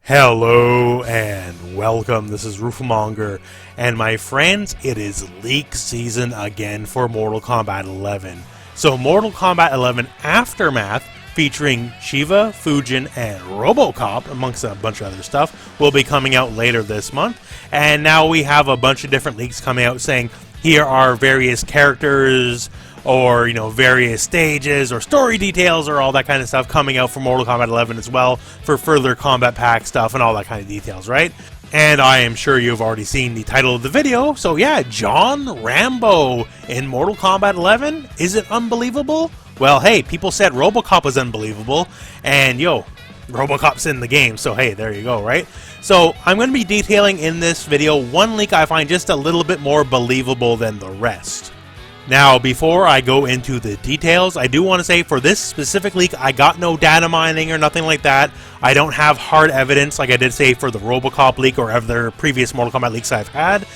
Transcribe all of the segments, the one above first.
Hello and welcome, this is rooflemonger, and my friends, it is leak season again for Mortal Kombat 11. So Mortal Kombat 11 Aftermath, featuring Shiva, Fujin, and Robocop, amongst a bunch of other stuff, will be coming out later this month. And now we have a bunch of different leaks coming out saying, here are various characters, or, various stages, or story details, or all that kind of stuff coming out for Mortal Kombat 11 as well, for further combat pack stuff and all that kind of details, right? And I am sure you've already seen the title of the video, so yeah, John Rambo in Mortal Kombat 11? Is it unbelievable? Well, hey, people said Robocop was unbelievable, and Robocop's in the game, so hey, there you go, right? So, I'm going to be detailing in this video one leak I find just a little bit more believable than the rest. Now, before I go into the details, I do want to say for this specific leak, I got no data mining or nothing like that. I don't have hard evidence like I did say for the Robocop leak or other previous Mortal Kombat leaks I've had.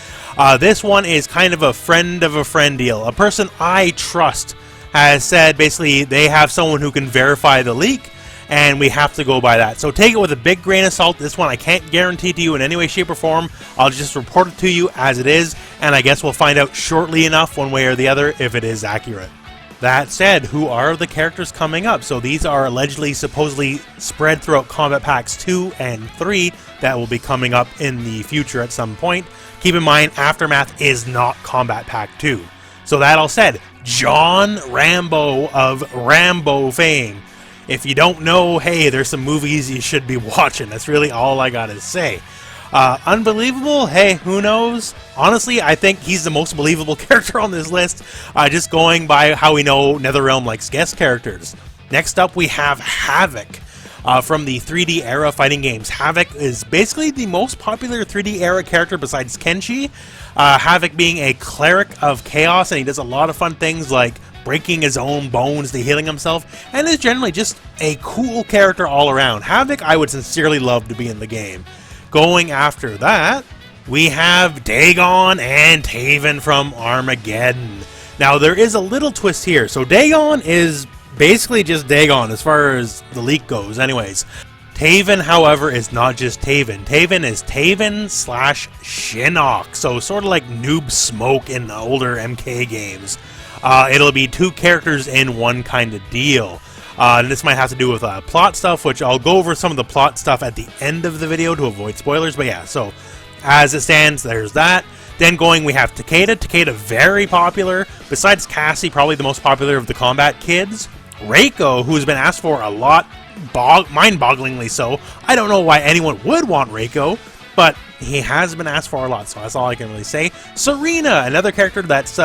This one is kind of a friend deal. A person I trust has said basically they have someone who can verify the leak, and we have to go by that. So take it with a big grain of salt. This one I can't guarantee to you in any way, shape, or form. I'll just report it to you as it is, and I guess we'll find out shortly enough one way or the other if it is accurate. That said, who are the characters coming up? So these are allegedly, supposedly spread throughout Combat Packs 2 and 3 that will be coming up in the future at some point. Keep in mind, Aftermath is not Combat Pack 2. So that all said, John Rambo of Rambo fame. If you don't know, hey, there's some movies you should be watching. That's really all I gotta say. Unbelievable? Hey, who knows? Honestly, I think he's the most believable character on this list, just going by how we know NetherRealm likes guest characters. Next up, we have Havoc. From the 3D era fighting games. Havoc is basically the most popular 3D era character besides Quan Chi. Havoc being a cleric of chaos, and he does a lot of fun things like breaking his own bones to healing himself, and is generally just a cool character all around. Havoc, I would sincerely love to be in the game. Going after that, we have Dagon and Haven from Armageddon. Now, there is a little twist here. So Dagon is basically just Dagon as far as the leak goes anyways. Haven, however, is not just Haven. Haven is Haven slash Shinnok, so sort of like Noob Smoke in the older MK games. It'll be two characters in one kind of deal. This might have to do with plot stuff, which I'll go over some of the plot stuff at the end of the video to avoid spoilers, but yeah, so as it stands, there's that. Then we have Takeda. Takeda, very popular. Besides Cassie, probably the most popular of the combat kids. Reiko, who's been asked for a lot, mind-bogglingly so. I don't know why anyone would want Reiko, but he has been asked for a lot, so that's all I can really say. Serena, another character that's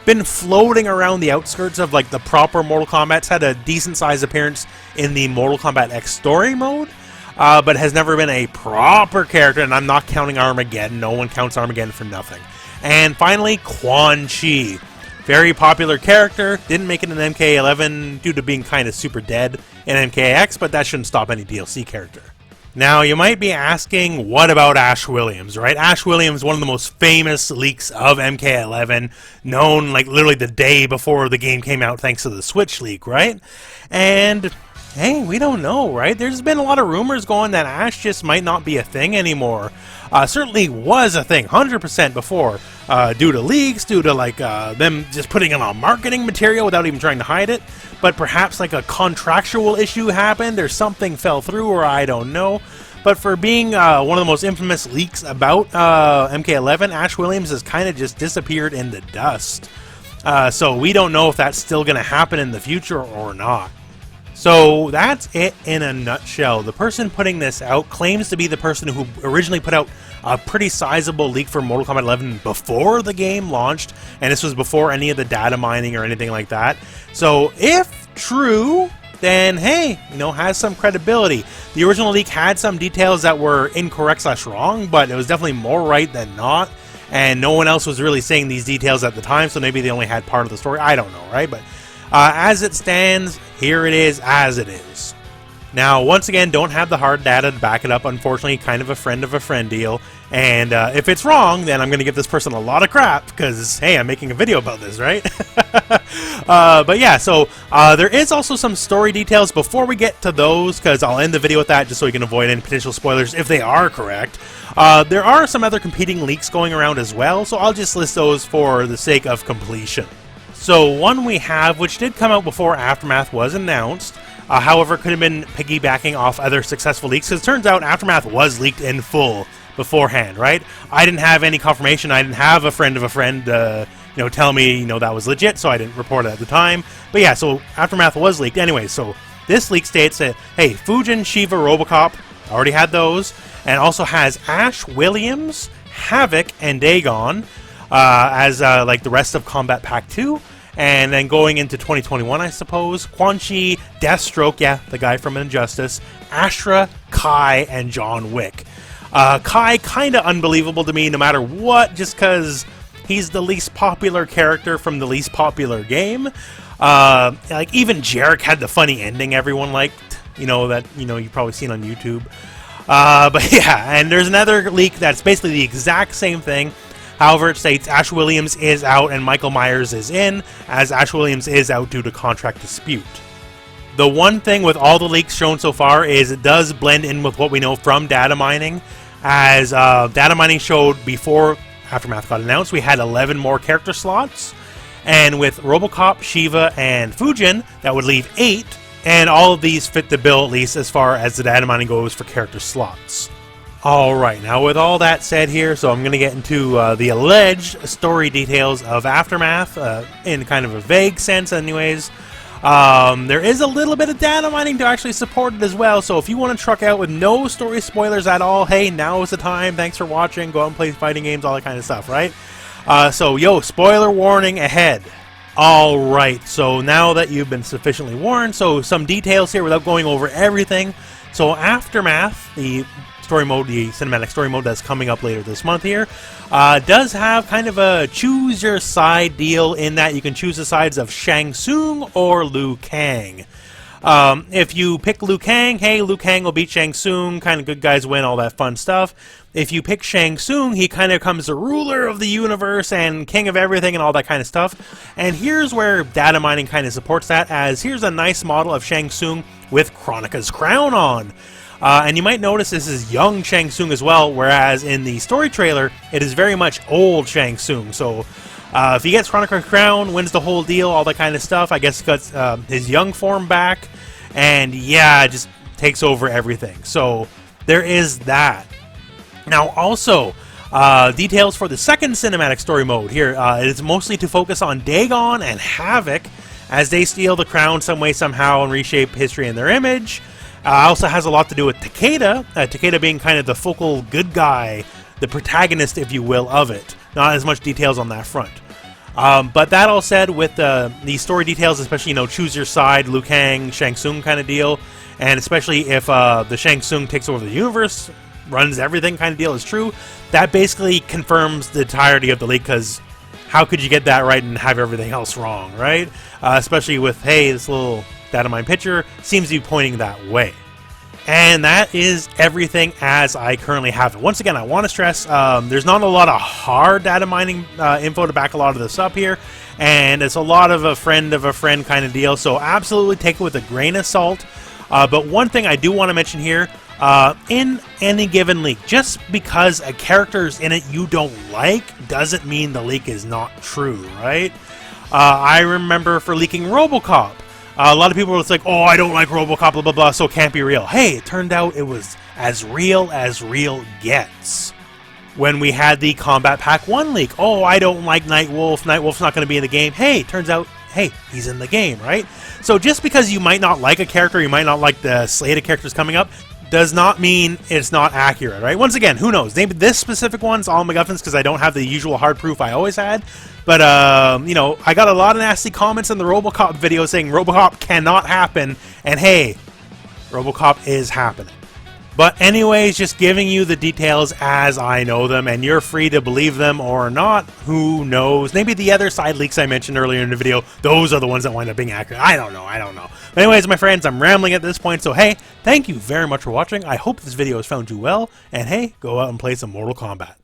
been floating around the outskirts of like the proper Mortal Kombat. It's had a decent-sized appearance in the Mortal Kombat X story mode, but has never been a proper character, and I'm not counting Armageddon. No one counts Armageddon for nothing. And finally, Quan Chi. Very popular character, didn't make it in MK11 due to being kind of super dead in MKX, but that shouldn't stop any DLC character. Now, you might be asking, what about Ash Williams, right? Ash Williams, one of the most famous leaks of MK11, known like literally the day before the game came out thanks to the Switch leak, right? And hey, we don't know, right? There's been a lot of rumors going that Ash just might not be a thing anymore. Certainly was a thing, 100% before, due to leaks, due to like them just putting it on marketing material without even trying to hide it. But perhaps like a contractual issue happened, or something fell through, or I don't know. But for being one of the most infamous leaks about MK11, Ash Williams has kind of just disappeared in the dust. So we don't know if that's still going to happen in the future or not. So that's it in a nutshell. The person putting this out claims to be the person who originally put out a pretty sizable leak for Mortal Kombat 11 before the game launched, and this was before any of the data mining or anything like that. So if true, then hey, has some credibility. The original leak had some details that were incorrect / wrong, but it was definitely more right than not, and no one else was really saying these details at the time, so maybe they only had part of the story. I don't know, right? But as it stands, here it is as it is. Now, once again, don't have the hard data to back it up, unfortunately, kind of a friend of a friend deal. And if it's wrong, then I'm going to give this person a lot of crap, because, hey, I'm making a video about this, right? But yeah, so there is also some story details before we get to those, because I'll end the video with that just so we can avoid any potential spoilers if they are correct. There are some other competing leaks going around as well, so I'll just list those for the sake of completion. So one we have, which did come out before Aftermath was announced, however, could have been piggybacking off other successful leaks, because it turns out Aftermath was leaked in full beforehand, right? I didn't have any confirmation. I didn't have a friend of a friend, tell me, that was legit, so I didn't report it at the time. But yeah, so Aftermath was leaked anyway. So this leak states that, hey, Fujin, Shiva, Robocop, already had those, and also has Ash Williams, Havoc, and Dagon as like the rest of Combat Pack 2. And then going into 2021, I suppose, Quan Chi, Deathstroke, yeah, the guy from Injustice, Astra, Kai, and John Wick. Kai, kind of unbelievable to me no matter what, just because he's the least popular character from the least popular game. Like, even Jarek had the funny ending everyone liked, that, you've probably seen on YouTube. But yeah, and there's another leak that's basically the exact same thing. However, it states Ash Williams is out and Michael Myers is in, as Ash Williams is out due to contract dispute. The one thing with all the leaks shown so far is it does blend in with what we know from data mining, as data mining showed before Aftermath got announced, we had 11 more character slots, and with Robocop, Shiva, and Fujin, that would leave 8, and all of these fit the bill at least as far as the data mining goes for character slots. Alright, now with all that said here, so I'm going to get into the alleged story details of Aftermath, in kind of a vague sense anyways. There is a little bit of data mining to actually support it as well, so if you want to truck out with no story spoilers at all, hey, now is the time, thanks for watching, go out and play fighting games, all that kind of stuff, right? So, spoiler warning ahead. Alright, so now that you've been sufficiently warned, so some details here without going over everything. So Aftermath, the story mode, the cinematic story mode that's coming up later this month here, does have kind of a choose your side deal in that you can choose the sides of Shang Tsung or Liu Kang. If you pick Liu Kang, hey, Liu Kang will beat Shang Tsung, kind of good guys win, all that fun stuff. If you pick Shang Tsung, he kind of becomes the ruler of the universe and king of everything and all that kind of stuff. And here's where data mining kind of supports that, as here's a nice model of Shang Tsung with Kronika's crown on. And you might notice this is young Shang Tsung as well, whereas in the story trailer, it is very much old Shang Tsung. So if he gets Kronika's crown, wins the whole deal, all that kind of stuff, I guess he gets his young form back, and yeah, just takes over everything. So there is that. Now also, details for the second cinematic story mode here. It is mostly to focus on Dagon and Havoc, as they steal the crown some way, somehow, and reshape history in their image. Also has a lot to do with Takeda, Takeda being kind of the focal good guy, the protagonist, if you will, of it. Not as much details on that front. But that all said, with the story details, especially, choose your side, Liu Kang, Shang Tsung kind of deal, and especially if the Shang Tsung takes over the universe, runs everything kind of deal is true, that basically confirms the entirety of the leak, because how could you get that right and have everything else wrong, right? Especially with, hey, this little data mine picture seems to be pointing that way. And that is everything as I currently have it. Once again, I want to stress, there's not a lot of hard data mining info to back a lot of this up here, and it's a lot of a friend kind of deal, so absolutely take it with a grain of salt. But one thing I do want to mention here, in any given leak, just because a character's in it you don't like doesn't mean the leak is not true, right? I remember for leaking RoboCop, a lot of people were like, oh, I don't like RoboCop, blah, blah, blah, so it can't be real. Hey, it turned out it was as real gets. When we had the Combat Pack 1 leak, oh, I don't like Nightwolf, Nightwolf's not going to be in the game. Hey, turns out, hey, he's in the game, right? So just because you might not like a character, you might not like the slate of characters coming up, does not mean it's not accurate, right? Once again, who knows? Maybe this specific one's all MacGuffins because I don't have the usual hard proof I always had. But, I got a lot of nasty comments in the RoboCop video saying RoboCop cannot happen, and hey, RoboCop is happening. But anyways, just giving you the details as I know them, and you're free to believe them or not. Who knows? Maybe the other side leaks I mentioned earlier in the video, those are the ones that wind up being accurate. I don't know. But anyways, my friends, I'm rambling at this point, so hey, thank you very much for watching. I hope this video has found you well, and hey, go out and play some Mortal Kombat.